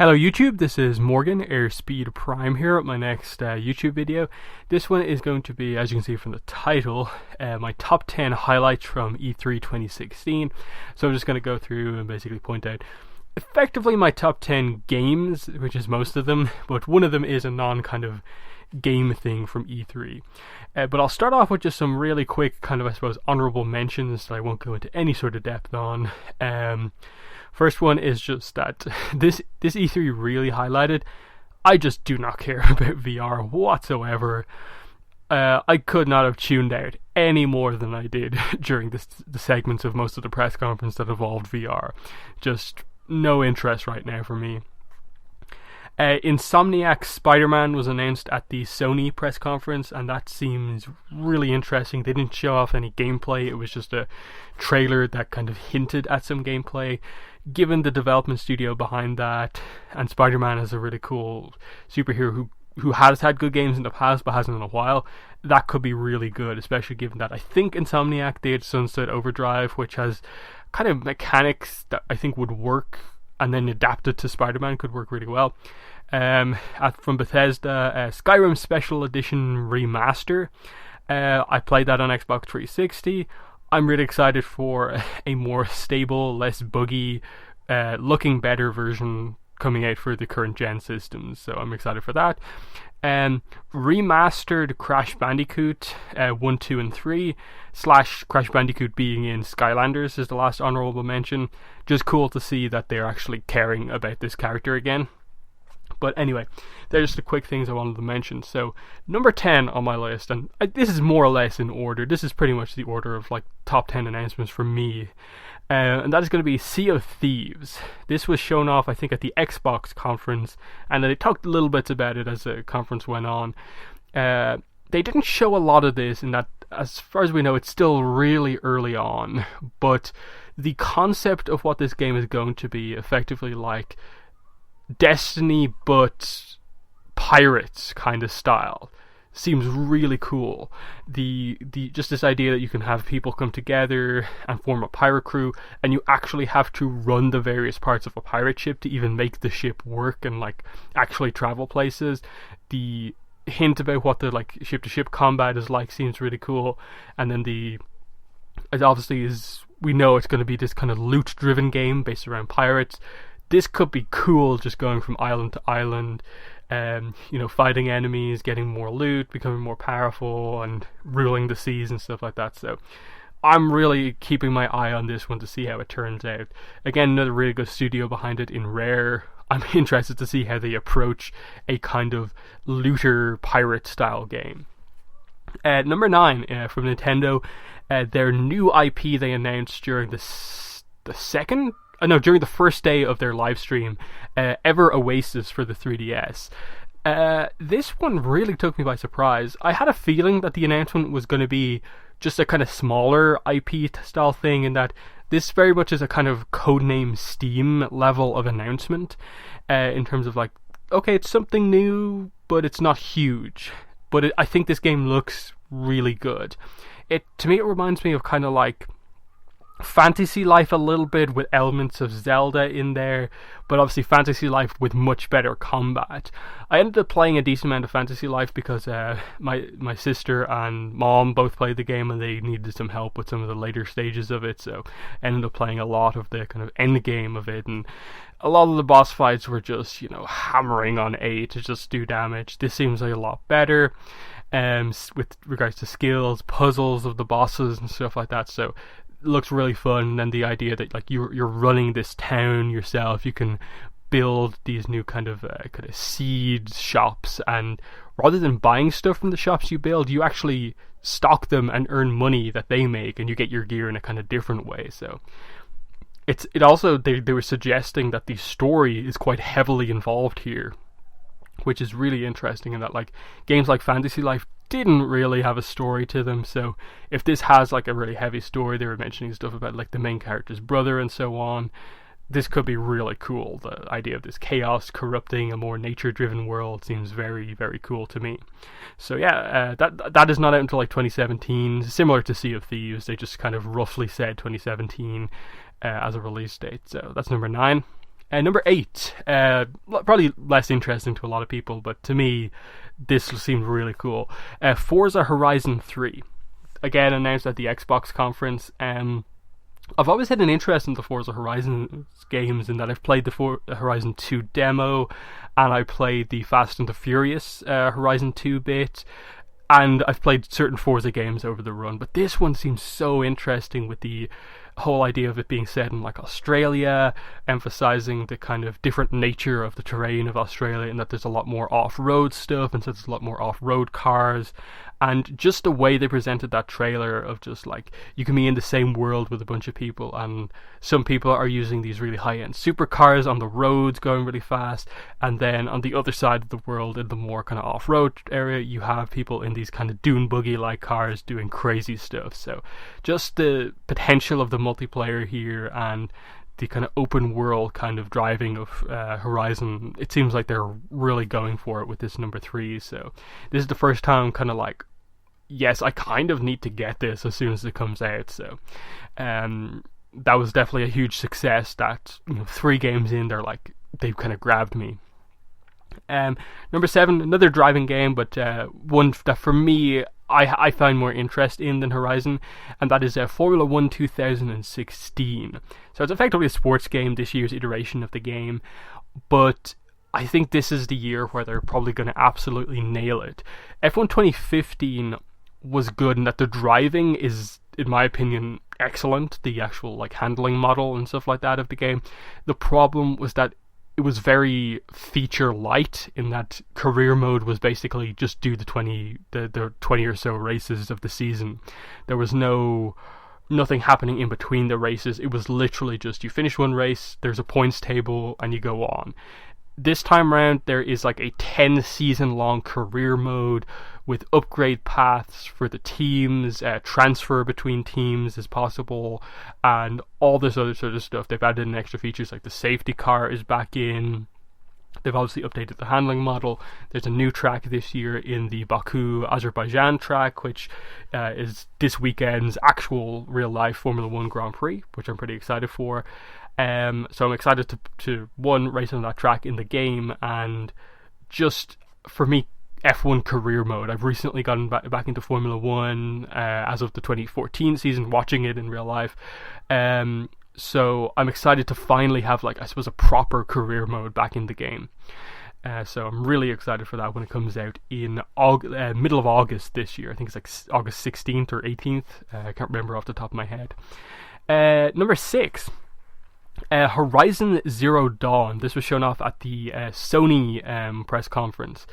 Hello YouTube, this is Morgan, Airspeed Prime here at my next YouTube video. This one is going to be, as you can see from the title, my top 10 highlights from E3 2016. So I'm just going to go through and basically point out effectively my top 10 games, which is most of them, but one of them is a non-kind of game thing from E3. But I'll start off with just some really quick kind of, I suppose, honourable mentions that I won't go into any sort of depth on. First one is just that this E3 really highlighted, I just do not care about VR whatsoever. I could not have tuned out any more than I did during the segments of most of the press conference that involved VR. Just no interest right now for me. Insomniac's Spider-Man was announced at the Sony press conference, and that seems really interesting. They didn't show off any gameplay, it was just a trailer that kind of hinted at some gameplay. Given the development studio behind that, and Spider-Man is a really cool superhero who has had good games in the past but hasn't in a while, that could be really good, especially given that I think Insomniac did Sunset Overdrive, which has kind of mechanics that I think would work, and then adapted to Spider-Man could work really well. From Bethesda, Skyrim Special Edition Remaster. I played that on Xbox 360. I'm really excited for a more stable, less buggy, looking better version coming out for the current gen systems, so I'm excited for that. Remastered Crash Bandicoot 1, 2, and 3 / Crash Bandicoot being in Skylanders is the last honourable mention. Just cool to see that they're actually caring about this character again. But anyway, they're just the quick things I wanted to mention. So, number 10 on my list, and this is more or less in order. This is pretty much the order of like top 10 announcements for me. And that is going to be Sea of Thieves. This was shown off, I think, at the Xbox conference, and they talked a little bit about it as the conference went on. They didn't show a lot of this, in that, as far as we know, it's still really early on. But the concept of what this game is going to be, effectively like Destiny but pirates kind of style, seems really cool. The just this idea that you can have people come together and form a pirate crew, and you actually have to run the various parts of a pirate ship to even make the ship work and like actually travel places. The hint about what the like ship to ship combat is like seems really cool, and then it obviously is, we know it's going to be this kind of loot driven game based around pirates. This could be cool, just going from island to island, fighting enemies, getting more loot, becoming more powerful, and ruling the seas and stuff like that. So I'm really keeping my eye on this one to see how it turns out. Again, another really good studio behind it in Rare. I'm interested to see how they approach a kind of looter pirate style game. Number 9 from Nintendo, their new IP they announced during during the first day of their live stream, Ever Oasis for the 3DS. This one really took me by surprise. I had a feeling that the announcement was going to be just a kind of smaller IP style thing, and that this very much is a kind of codename Steam level of announcement, in terms of like, okay, it's something new, but it's not huge. But I think this game looks really good. To me, it reminds me of kind of like Fantasy Life a little bit, with elements of Zelda in there, but obviously Fantasy Life with much better combat. I ended up playing a decent amount of Fantasy Life because my sister and mom both played the game, and they needed some help with some of the later stages of it, so I ended up playing a lot of the kind of end game of it, and a lot of the boss fights were just, hammering on A to just do damage. This seems like a lot better with regards to skills, puzzles of the bosses and stuff like that, so looks really fun. And the idea that like you're running this town yourself, you can build these new kind of seed shops, and rather than buying stuff from the shops you build, you actually stock them and earn money that they make, and you get your gear in a kind of different way. So it also, they were suggesting that the story is quite heavily involved here, which is really interesting, in that like games like Fantasy Life didn't really have a story to them. So if this has like a really heavy story, they were mentioning stuff about like the main character's brother and so on, this could be really cool. The idea of this chaos corrupting a more nature-driven world seems very, very cool to me. So yeah, that is not out until like 2017. Similar to Sea of Thieves, they just kind of roughly said 2017 as a release date. So that's number 9. Number 8, probably less interesting to a lot of people, but to me, this seemed really cool. Forza Horizon 3, again announced at the Xbox conference. I've always had an interest in the Forza Horizon games in that I've played the Horizon 2 demo, and I played the Fast and the Furious Horizon 2 bit, and I've played certain Forza games over the run, but this one seems so interesting with the whole idea of it being set in like Australia, emphasizing the kind of different nature of the terrain of Australia, and that there's a lot more off-road stuff, and so there's a lot more off-road cars, and just the way they presented that trailer of just like you can be in the same world with a bunch of people, and some people are using these really high-end supercars on the roads going really fast, and then on the other side of the world in the more kind of off-road area you have people in these kind of dune buggy like cars doing crazy stuff. So just the potential of the multiplayer here and the kind of open world kind of driving of Horizon, it seems like they're really going for it with this number 3. So this is the first time I'm kind of like, yes, I kind of need to get this as soon as it comes out. So that was definitely a huge success that 3 games in, they've kind of grabbed me. Number 7, another driving game, but one that for me I find more interest in than Horizon, and that is Formula 1 2016. So it's effectively a sports game, this year's iteration of the game, but I think this is the year where they're probably going to absolutely nail it. F1 2015 was good in that the driving is, in my opinion, excellent, the actual like handling model and stuff like that of the game. The problem was that it was very feature light in that career mode was basically just do the 20 or so races of the season. There was nothing happening in between the races. It was literally just you finish one race, there's a points table, and you go on. This time around, there is like a 10 season long career mode with upgrade paths for the teams, transfer between teams is possible, and all this other sort of stuff. They've added in extra features like the safety car is back in. They've obviously updated the handling model. There's a new track this year in the Baku, Azerbaijan track, which is this weekend's actual real-life Formula 1 Grand Prix, which I'm pretty excited for. So I'm excited to race on that track in the game, and just for me, F1 career mode. I've recently gotten back into Formula 1 as of the 2014 season, watching it in real life. So I'm excited to finally have I suppose a proper career mode back in the game. So I'm really excited for that when it comes out in middle of August this year. I think it's like August 16th or 18th. I can't remember off the top of my head. Number 6. Horizon Zero Dawn. This was shown off at the Sony press conference.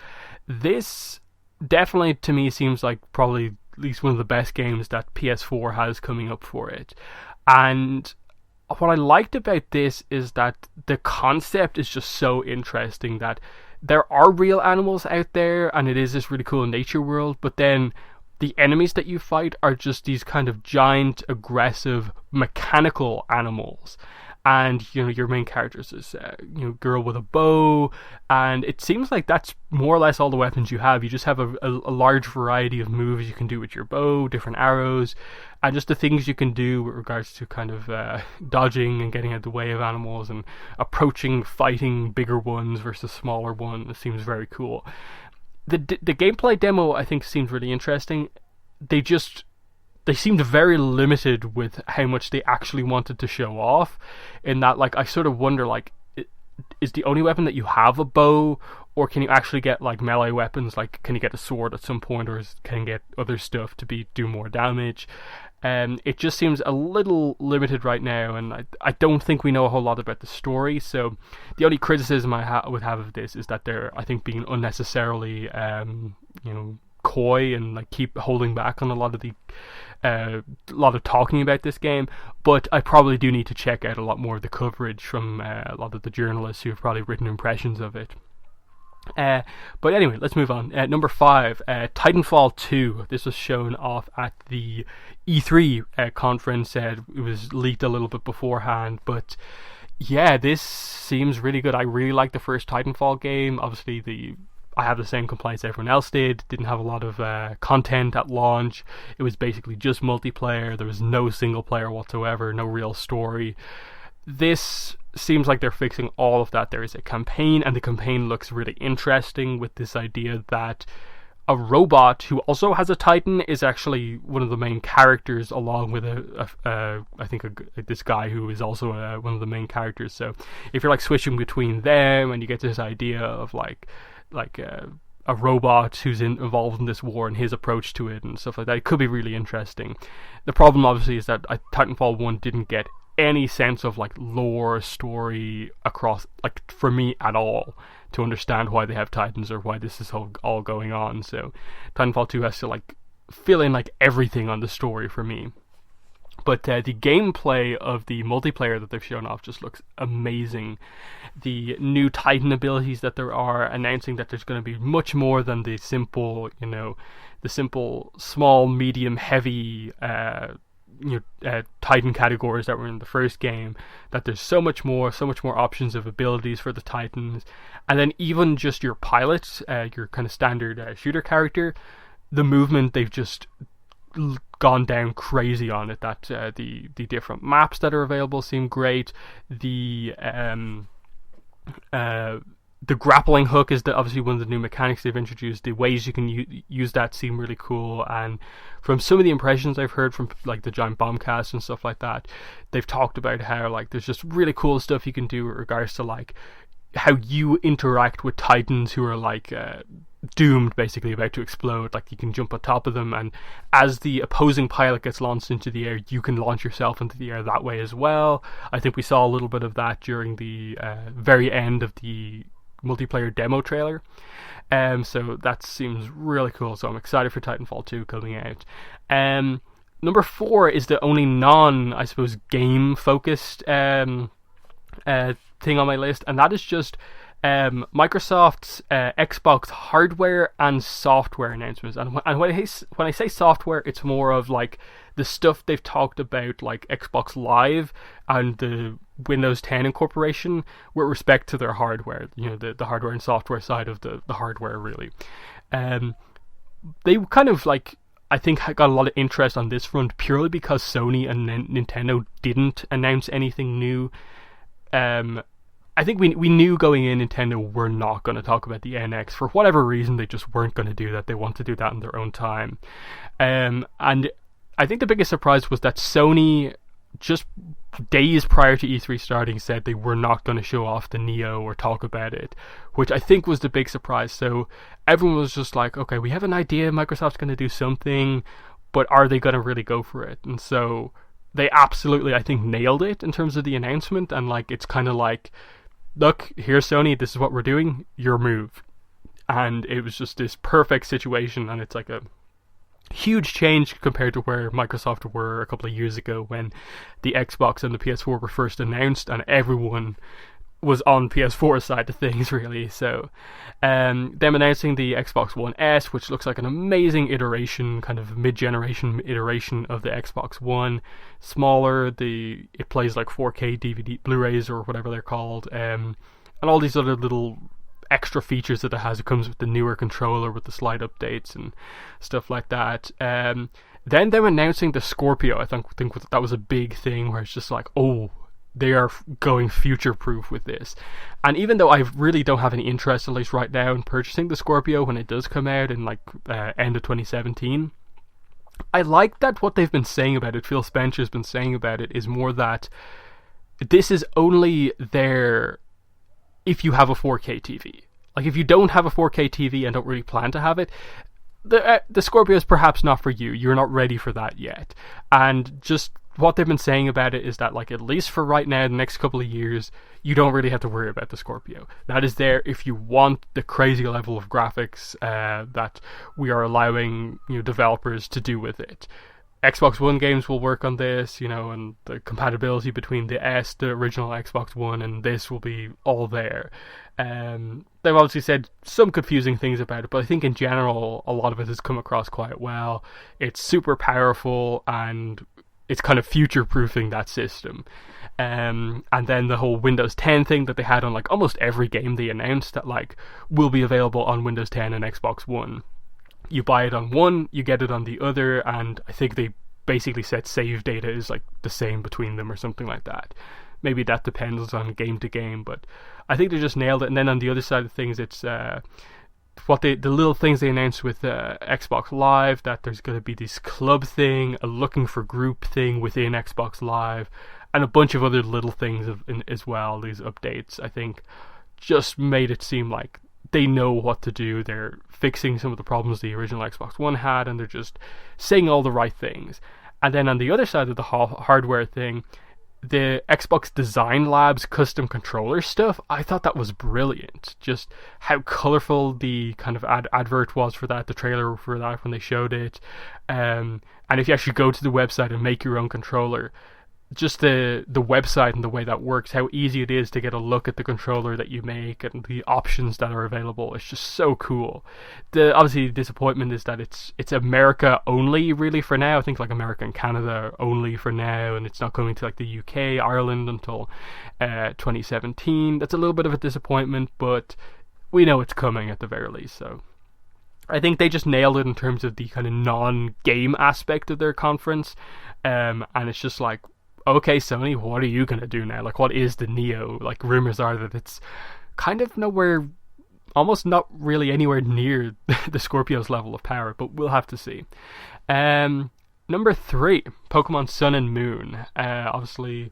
This definitely to me seems like probably at least one of the best games that PS4 has coming up for it. And what I liked about this is that the concept is just so interesting, that there are real animals out there and it is this really cool nature world, but then the enemies that you fight are just these kind of giant, aggressive, mechanical animals. And your main character is this girl with a bow, and it seems like that's more or less all the weapons you have. You just have a large variety of moves you can do with your bow, different arrows, and just the things you can do with regards to kind of dodging and getting out of the way of animals and approaching, fighting bigger ones versus smaller ones. It seems very cool. The gameplay demo I think seems really interesting. They seemed very limited with how much they actually wanted to show off, in that I sort of wonder is the only weapon that you have a bow, or can you actually get melee weapons, can you get a sword at some point, or can you get other stuff to do more damage? It just seems a little limited right now, and I don't think we know a whole lot about the story. So the only criticism I would have of this is that they're, I think, being unnecessarily coy and keep holding back on a lot of talking about this game. But I probably do need to check out a lot more of the coverage from a lot of the journalists who have probably written impressions of it. But anyway, let's move on. Number 5, Titanfall 2. This was shown off at the E3 conference. It was leaked a little bit beforehand, but yeah, this seems really good. I really like the first Titanfall game. Obviously, I have the same complaints everyone else did. Didn't have a lot of content at launch. It was basically just multiplayer. There was no single player whatsoever, no real story. This seems like they're fixing all of that. There is a campaign, and the campaign looks really interesting with this idea that a robot who also has a Titan is actually one of the main characters, along with this guy who is also one of the main characters. So if you're like switching between them, and you get this idea of like a robot who's involved in this war and his approach to it and stuff like that, it could be really interesting. The problem obviously is that Titanfall 1 didn't get any sense of like lore story across, like, for me at all, to understand why they have Titans or why this is all going on. So Titanfall 2 has to like fill in like everything on the story for me. But the gameplay of the multiplayer that they've shown off just looks amazing. The new Titan abilities that there are, announcing that there's going to be much more than the simple, small, medium, heavy Titan categories that were in the first game. That there's so much more options of abilities for the Titans. And then even just your pilot, your kind of standard shooter character, the movement, they've just gone down crazy on it. That the different maps that are available seem great. The grappling hook is obviously one of the new mechanics they've introduced. The ways you can use that seem really cool. And from some of the impressions I've heard from like the Giant Bombcast and stuff like that, they've talked about how like there's just really cool stuff you can do with regards to like how you interact with Titans who are like doomed, basically about to explode. Like you can jump on top of them, and as the opposing pilot gets launched into the air, you can launch yourself into the air that way as well. I think we saw a little bit of that during the very end of the multiplayer demo trailer. So that seems really cool. So I'm excited for Titanfall 2 coming out. Number 4 is the only I suppose, game-focused thing on my list, and that is just Microsoft's Xbox hardware and software announcements. And when I say software, it's more of like the stuff they've talked about, like Xbox Live and the Windows 10 incorporation with respect to their hardware. The hardware and software side of the hardware, really. They kind of like, I think, got a lot of interest on this front purely because Sony and Nintendo didn't announce anything new. I think we knew going in Nintendo were not going to talk about the NX. For whatever reason, they just weren't going to do that. They want to do that in their own time. And I think the biggest surprise was that Sony, just days prior to E3 starting, said they were not going to show off the Neo or talk about it, which I think was the big surprise. So everyone was just like, okay, we have an idea Microsoft's going to do something, but are they going to really go for it? And so they absolutely, I think, nailed it in terms of the announcement. And like, it's kind of like, look, here's Sony, this is what we're doing, your move. And it was just this perfect situation, and it's like a huge change compared to where Microsoft were a couple of years ago when the Xbox and the PS4 were first announced and everyone was on PS4 side of things, really. So them announcing the Xbox One S, which looks like an amazing iteration, kind of mid-generation iteration of the Xbox One. Smaller, it plays like 4K DVD Blu-rays or whatever they're called, and all these other little extra features that it has. It comes with the newer controller with the slide updates and stuff like that. Then them announcing the Scorpio, I think that was a big thing where it's just like, oh, they are going future-proof with this. And even though I really don't have any interest, at least right now, in purchasing the Scorpio when it does come out in like end of 2017, I like that what they've been saying about it, Phil Spencer's been saying about it, is more that this is only there if you have a 4K TV. Like, if you don't have a 4K TV and don't really plan to have it, the Scorpio is perhaps not for you. You're not ready for that yet. And just what they've been saying about it is that, like, at least for right now, the next couple of years, you don't really have to worry about the Scorpio. That is there if you want the crazy level of graphics that we are allowing developers to do with it. Xbox One games will work on this, and the compatibility between the original Xbox One, and this will be all there. They've obviously said some confusing things about it, but I think in general, a lot of it has come across quite well. It's super powerful, and it's kind of future-proofing that system. And then the whole Windows 10 thing that they had on like almost every game they announced that like will be available on Windows 10 and Xbox One. You buy it on one, you get it on the other, and I think they basically said save data is like the same between them or something like that. maybe that depends on game to game, but I think they just nailed it. And then on the other side of things, it's the little things they announced with Xbox Live, that there's going to be this club thing, a looking for group thing within Xbox Live, and a bunch of other little things as well. These updates, I think, just made it seem like they know what to do. They're fixing some of the problems the original Xbox One had, and they're just saying all the right things. And then on the other side of the hardware thing, the Xbox Design Labs custom controller stuff, I thought that was brilliant. Just how colorful the kind of advert was for that, the trailer for that when they showed it. And if you actually go to the website and make your own controller, just the website and the way that works, how easy it is to get a look at the controller that you make and the options that are available. It's just so cool. Obviously the disappointment is that it's America only really for now. I think like America and Canada only for now, and it's not coming to like the UK, Ireland until 2017. That's a little bit of a disappointment, but we know it's coming at the very least. So I think they just nailed it in terms of the kind of non-game aspect of their conference, and it's just like, okay, Sony, what are you going to do now? Like, what is the Neo? Like, rumors are that it's kind of almost not really anywhere near the Scorpio's level of power, but we'll have to see. Number 3, Pokemon Sun and Moon. Obviously,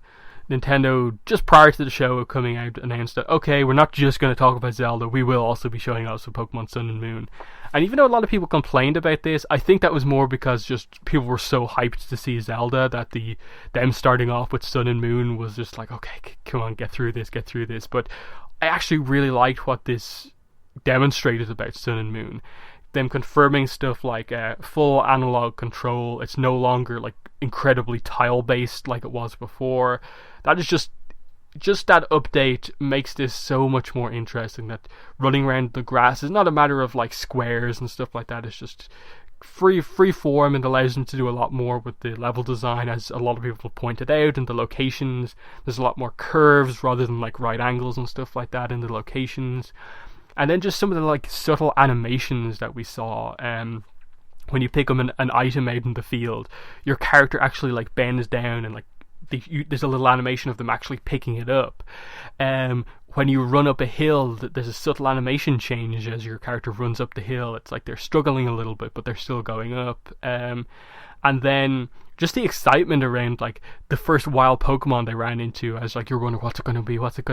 Nintendo, just prior to the show coming out, announced that, okay, we're not just going to talk about Zelda, we will also be showing off some Pokemon Sun and Moon. And even though a lot of people complained about this, I think that was more because just people were so hyped to see Zelda that them starting off with Sun and Moon was just like, okay, come on, get through this. But I actually really liked what this demonstrated about Sun and Moon. Them confirming stuff like full analog control. It's no longer like incredibly tile based like it was before. That is just that update makes this so much more interesting. That running around the grass is not a matter of like squares and stuff like that. It's just free form, and allows them to do a lot more with the level design, as a lot of people have pointed out, and the locations. There's a lot more curves rather than like right angles and stuff like that in the locations. And then just some of the like subtle animations that we saw. When you pick up an item out in the field, your character actually like bends down and like there's a little animation of them actually picking it up. When you run up a hill, there's a subtle animation change as your character runs up the hill. It's like they're struggling a little bit, but they're still going up. And then just the excitement around like the first wild Pokemon they ran into, as like you're wondering what's it going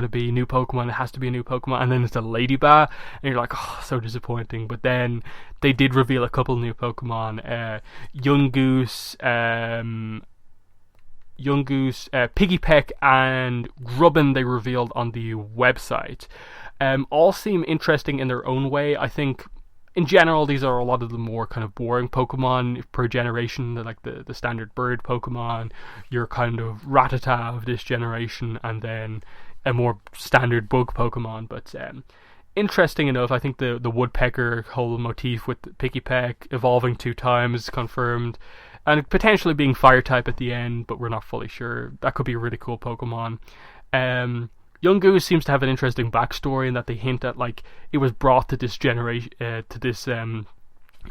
to be, new Pokemon, it has to be a new Pokemon, and then it's a Ladybug, and you're like, oh, so disappointing. But then they did reveal a couple new Pokemon, Yungoos, Piggypeck and Grubbin they revealed on the website. All seem interesting in their own way. I think in general these are a lot of the more kind of boring Pokemon per generation, like the standard bird Pokemon, your kind of Rattata of this generation, and then a more standard bug Pokemon. But interesting enough. I think the woodpecker whole motif with Piggypeck evolving 2 times confirmed, and potentially being fire type at the end, but we're not fully sure. That could be a really cool Pokemon. Yungoos seems to have an interesting backstory in that they hint at like it was brought to this generation, to this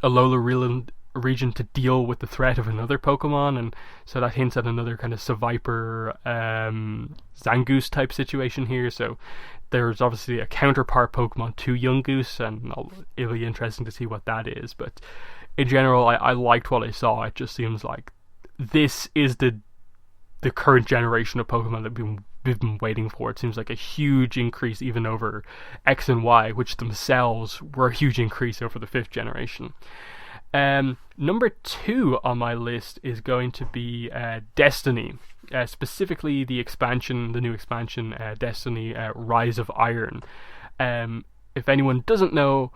Alola region to deal with the threat of another Pokemon, and so that hints at another kind of Seviper, Zangoose type situation here. So there's obviously a counterpart Pokemon to Yungoos, and it'll be interesting to see what that is. But in general, I liked what I saw. It just seems like this is the current generation of Pokemon that we've been waiting for. It seems like a huge increase even over X and Y, which themselves were a huge increase over the 5th generation. Number 2 on my list is going to be Destiny, specifically the new expansion, Destiny Rise of Iron. If anyone doesn't know,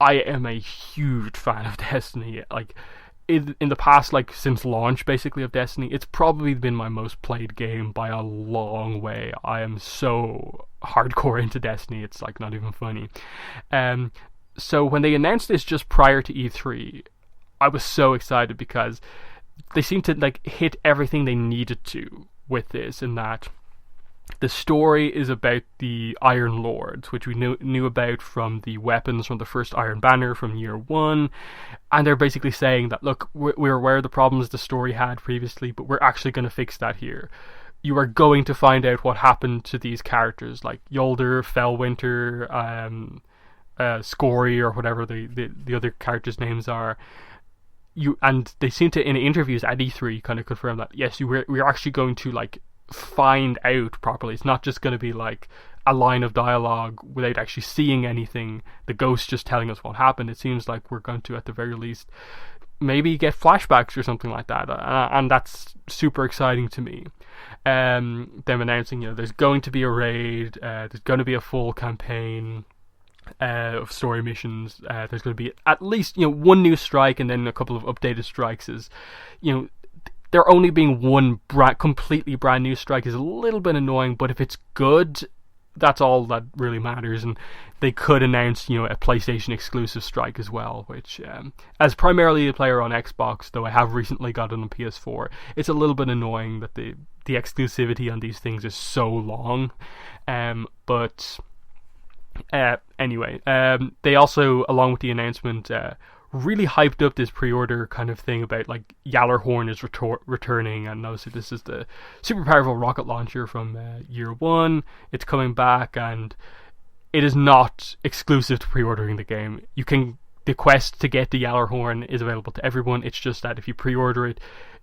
I am a huge fan of Destiny. Like in the past, like since launch basically of Destiny, it's probably been my most played game by a long way. I am so hardcore into Destiny, it's like not even funny. So when they announced this just prior to E3, I was so excited because they seemed to like hit everything they needed to with this, in that the story is about the Iron Lords, which we knew about from the weapons from the first Iron Banner from year 1, and they're basically saying that, look, we're aware of the problems the story had previously, but we're actually going to fix that here. you are going to find out what happened to these characters, like Yolder, Fellwinter, Scory, or whatever the other characters' names are. And they seem to, in interviews at E3, kind of confirm that yes, we're actually going to like find out properly. It's not just going to be like a line of dialogue without actually seeing anything, the ghost just telling us what happened. It seems like we're going to, at the very least, maybe get flashbacks or something like that, and that's super exciting to me. Them announcing, there's going to be a raid, there's going to be a full campaign of story missions. There's going to be at least one new strike and then a couple of updated strikes. There only being one completely brand new strike is a little bit annoying, but if it's good, that's all that really matters. And they could announce, a PlayStation exclusive strike as well, which, as primarily a player on Xbox, though I have recently got it on PS4, it's a little bit annoying that the exclusivity on these things is so long. But anyway, they also, along with the announcement, really hyped up this pre-order kind of thing about like Gjallarhorn is returning, and obviously this is the super powerful rocket launcher from year one. It's coming back, and it is not exclusive to pre-ordering the game. The quest to get the Gjallarhorn is available to everyone. It's just that if you pre-order it,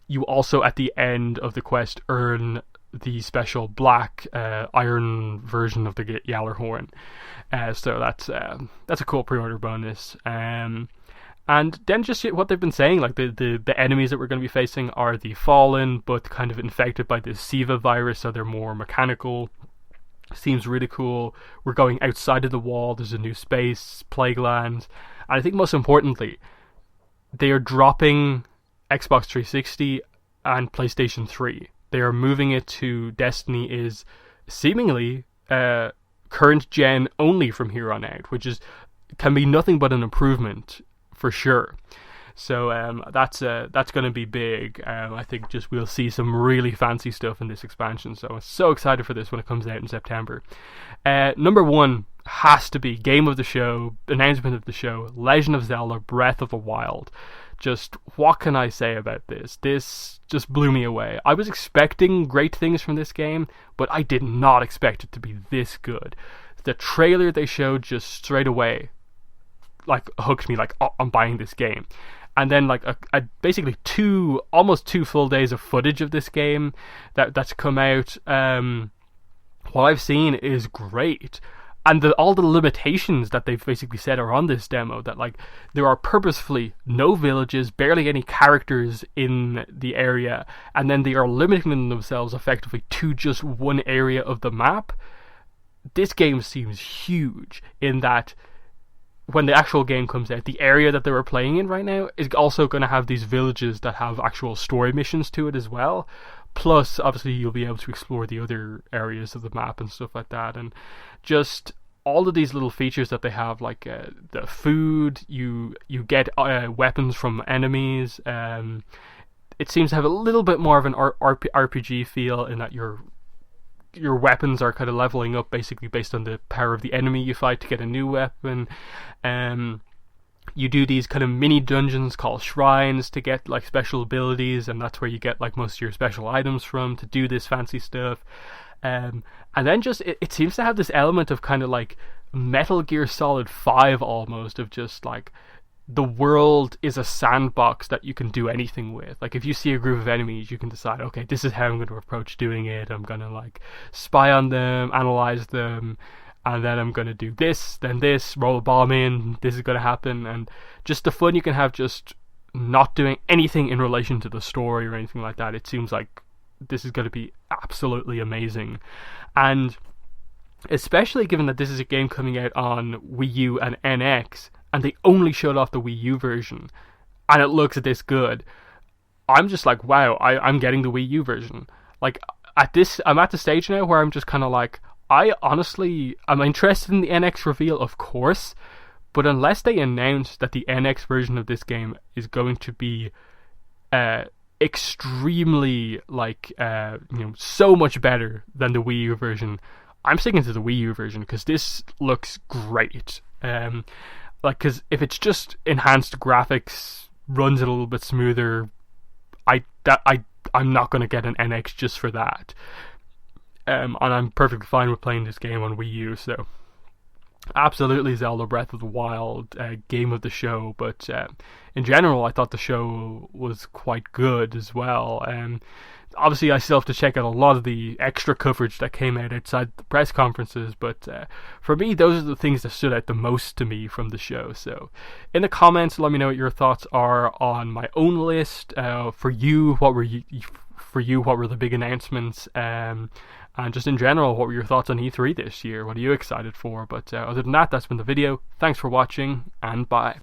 you also at the end of the quest earn the special black iron version of the Gjallarhorn. So that's a cool pre-order bonus. And then just what they've been saying, like the enemies that we're going to be facing are the Fallen, but kind of infected by the SIVA virus, so they're more mechanical. Seems really cool. We're going outside of the wall. There's a new space, Plagueland. And I think most importantly, they are dropping Xbox 360 and PlayStation 3. They are moving it to Destiny is seemingly current gen only from here on out, which can be nothing but an improvement for sure. So that's going to be big. I think just we'll see some really fancy stuff in this expansion. So I'm so excited for this when it comes out in September. Number one has to be game of the show, announcement of the show, Legend of Zelda Breath of the Wild. Just what can I say about this? This just blew me away. I was expecting great things from this game, but I did not expect it to be this good. The trailer they showed just straight away like hooked me, like, oh, I'm buying this game. And then like basically almost 2 full days of footage of this game that's come out. What I've seen is great. And all the limitations that they've basically said are on this demo, that like there are purposefully no villages, barely any characters in the area, and then they are limiting themselves effectively to just one area of the map. This game seems huge in that when the actual game comes out, the area that they were playing in right now is also going to have these villages that have actual story missions to it as well. Plus, obviously, you'll be able to explore the other areas of the map and stuff like that. And just all of these little features that they have, like the food, you get weapons from enemies. It seems to have a little bit more of an RPG feel in that your weapons are kind of leveling up basically based on the power of the enemy you fight to get a new weapon. You do these kind of mini dungeons called shrines to get like special abilities, and that's where you get like most of your special items from to do this fancy stuff. And then just it seems to have this element of kind of like Metal Gear Solid 5 almost, of just like the world is a sandbox that you can do anything with. Like if you see a group of enemies, you can decide, okay, this is how I'm going to approach doing it. I'm going to like spy on them, analyze them, and then I'm going to do this, then this, roll a bomb in, this is going to happen. And just the fun you can have just not doing anything in relation to the story or anything like that. It seems like this is going to be absolutely amazing. And especially given that this is a game coming out on Wii U and NX, and they only showed off the Wii U version, and it looks this good, I'm just like, wow, I'm getting the Wii U version. Like, I'm at the stage now where I'm just kind of like, I'm interested in the NX reveal, of course, but unless they announce that the NX version of this game is going to be extremely, like, so much better than the Wii U version, I'm sticking to the Wii U version, because this looks great. Because if it's just enhanced graphics, runs it a little bit smoother, I'm not going to get an NX just for that. and I'm perfectly fine with playing this game on Wii U. So absolutely Zelda Breath of the Wild, game of the show. But in general, I thought the show was quite good as well. Obviously, I still have to check out a lot of the extra coverage that came out outside the press conferences, but for me, those are the things that stood out the most to me from the show. So in the comments, let me know what your thoughts are on my own list. For you, what were the big announcements? And just in general, what were your thoughts on E3 this year? What are you excited for? But other than that, that's been the video. Thanks for watching, and bye.